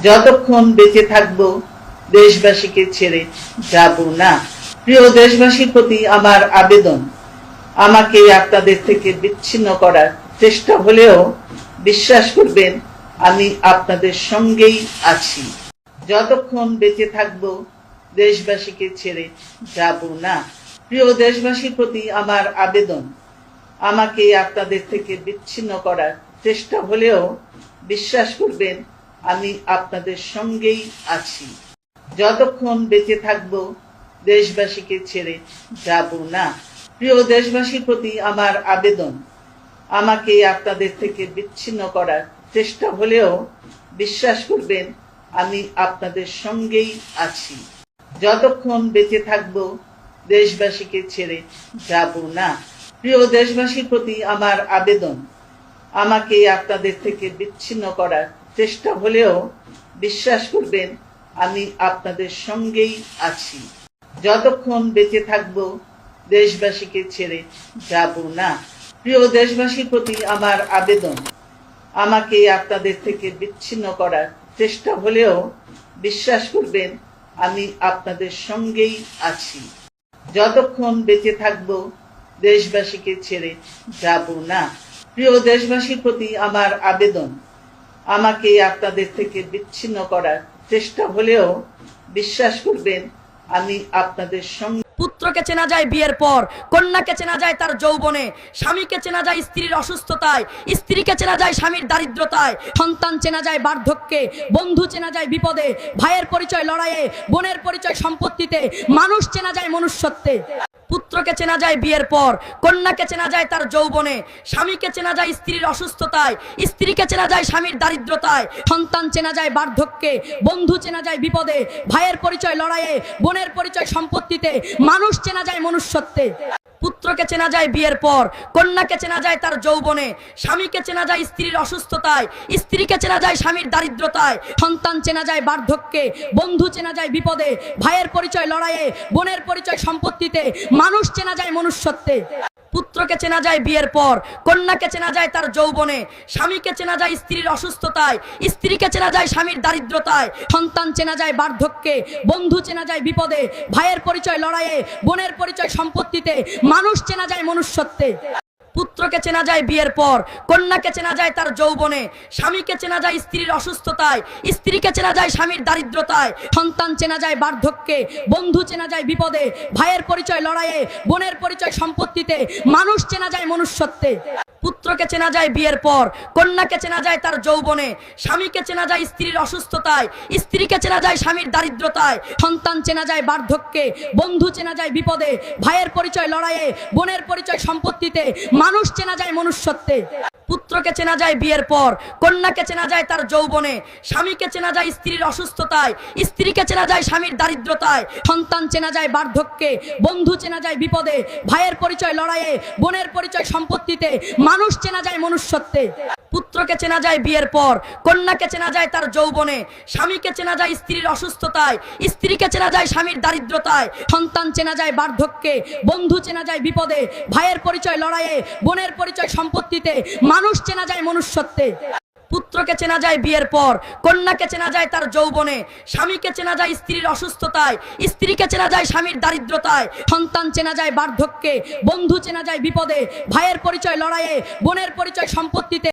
যতক্ষণ বেঁচে থাকবো দেশবাসীকে ছেড়ে যাব না। প্রিয় দেশবাসীর প্রতি আমার আবেদন, আমাকে আপনাদের থেকে বিচ্ছিন্ন করার চেষ্টা হলেও বিশ্বাস করবেন আমি আপনাদের সঙ্গেই আছি। যতক্ষণ বেঁচে থাকবো দেশবাসীকে ছেড়ে যাব না। প্রিয় দেশবাসীর প্রতি আমার আবেদন, আমাকে আপনাদের থেকে বিচ্ছিন্ন করার চেষ্টা হলেও বিশ্বাস করবেন আমি আপনাদের সঙ্গেই আছি। যতক্ষণ বেঁচে থাকবো দেশবাসীকে ছেড়ে যাব না। প্রিয় দেশবাসীর প্রতি আমার আবেদন, আমাকে আপনাদের থেকে বিচ্ছিন্ন করার চেষ্টা হলেও বিশ্বাস করবেন আমি আপনাদের সঙ্গেই আছি। যতক্ষণ বেঁচে থাকবো দেশবাসীকে ছেড়ে যাব না। প্রিয় দেশবাসীর প্রতি আমার আবেদন, আমাকে আপনাদের থেকে বিচ্ছিন্ন করার চেষ্টা হলেও বিশ্বাস করবেন আমি আপনাদের সঙ্গেই আছি। যতক্ষণ বেঁচে থাকবো দেশবাসীকে ছেড়ে যাব না। প্রিয় দেশবাসীর প্রতি আমার আবেদন, আমাকে আপনাদের থেকে বিচ্ছিন্ন করার চেষ্টা হলেও বিশ্বাস করবেন আমি আপনাদের সঙ্গেই আছি। যতক্ষণ বেঁচে থাকবো দেশবাসীকে ছেড়ে যাব না। প্রিয় দেশবাসীর প্রতি আমার আবেদন, আমাকে আপনাদের থেকে বিচ্ছিন্ন করার চেষ্টা হলেও বিশ্বাস করবেন আমি আপনাদের সঙ্গে। পুত্রকে চেনা যায় বিয়ের পর, কন্যাকে চেনা যায় তার যৌবনে, স্বামীকে চেনা যায় স্ত্রীর অসুস্থতায়, স্ত্রীকে চেনা যায় স্বামীর দারিদ্রতায়, সন্তান চেনা যায় বার্ধক্যে, বন্ধু চেনা যায় বিপদে, ভাইয়ের পরিচয় লড়াইয়ে, বোনের পরিচয় সম্পত্তিতে, মানুষ চেনা যায় মনুষ্যত্বে। পুত্রকে চেনা যায় বিয়ের পর, কন্যাকে চেনা যায় তার যৌবনে, স্বামীকে চেনা যায় স্ত্রীর অসুস্থতায়, স্ত্রীকে চেনা যায় স্বামীর দারিদ্রতায়, সন্তান চেনা যায় বার্ধক্যে, বন্ধু চেনা যায় বিপদে, ভাইয়ের পরিচয় লড়াইয়ে, বোনের পরিচয় সম্পত্তিতে, মানুষ চেনা যায় মনুষ্যত্বে। পুত্রকে চেনা যায় বিয়ের পর, কন্যাকে চেনা যায় তার যৌবনে, স্বামীকে চেনা যায় স্ত্রীর অসুস্থতায়, স্ত্রীকে চেনা যায় স্বামীর দারিদ্রতায়, সন্তান চেনা যায় বার্ধক্যে, বন্ধু চেনা যায় বিপদে, ভাইয়ের পরিচয় লড়াইয়ে, বোনের পরিচয় সম্পত্তিতে, মানুষ চেনা যায় মনুষ্যত্বে। পুত্রকে চেনা যায় বিয়ের পর, কন্যাকে চেনা যায় তার যৌবনে, স্বামীকে চেনা যায় স্ত্রীর অসুস্থতায়, স্ত্রীকে চেনা যায় স্বামীর দারিদ্রতায়, সন্তান চেনা যায় বার্ধক্যে, বন্ধু চেনা যায় বিপদে, ভাইয়ের পরিচয় লড়াইয়ে, বোনের পরিচয় সম্পত্তিতে, মানুষ চেনা যায় মনুষ্যত্বে। পুত্রকে চেনা যায় বিয়ের পর, কন্যাকে চেনা যায় তার যৌবনে, স্বামীকে চেনা যায় স্ত্রীর অসুস্থতায়, স্ত্রীকে চেনা যায় স্বামীর দারিদ্রতায়, সন্তান চেনা যায় বার্ধক্যে, বন্ধু চেনা যায় বিপদে, ভাইয়ের পরিচয় লড়াইয়ে, বোনের পরিচয় সম্পত্তিতে, মানুষ চেনা যায় মনুষ্যত্বে। পুত্রকে চেনা যায় বিয়ের পর, কন্যাকে চেনা যায় তার যৌবনে, স্বামীকে চেনা যায় স্ত্রীর অসুস্থতায়, স্ত্রীকে চেনা যায় স্বামীর দারিদ্রতায়, সন্তান চেনা যায় বার্ধক্যে, বন্ধু চেনা যায় বিপদে, ভাইয়ের পরিচয় লড়াইয়ে, বোনের পরিচয় সম্পত্তিতে, মানুষ চেনা যায় মনুষ্যত্বে। পুত্রকে চেনা যায় বিয়ের পর, কন্যাকে চেনা যায় তার যৌবনে, স্বামীকে চেনা যায় স্ত্রীর অসুস্থতায়, স্ত্রীকে চেনা যায় স্বামীর দারিদ্রতায়, সন্তান চেনা যায় বার্ধক্যে, বন্ধু চেনা যায় বিপদে, ভাইয়ের পরিচয় লড়াইয়ে, বোনের পরিচয় সম্পত্তিতে, মানুষ চেনা যায় মনুষ্যত্বে। পুত্রকে চেনা যায় বিয়ের পর, কন্যাকে চেনা যায় তার যৌবনে, স্বামীকে চেনা যায় স্ত্রীর অসুস্থতায়, স্ত্রীকে চেনা যায় স্বামীর দারিদ্রতায়, সন্তান চেনা যায় বার্ধক্যে, বন্ধু চেনা যায় বিপদে, ভাইয়ের পরিচয় লড়াইয়ে, বোনের পরিচয় সম্পত্তিতে, মানুষ চেনা যায় মনুষ্যত্বে। পুত্রকে চেনা যায় বিয়ের পর, কন্যাকে চেনা যায় তার যৌবনে, স্বামীকে চেনা যায় স্ত্রীর অসুস্থতায়, স্ত্রীকে চেনা যায় স্বামীর দারিদ্রতায়, সন্তান চেনা যায় বার্ধক্যে, বন্ধু চেনা যায় বিপদে, ভাইয়ের পরিচয় লড়াইয়ে, বোনের পরিচয় সম্পত্তিতে।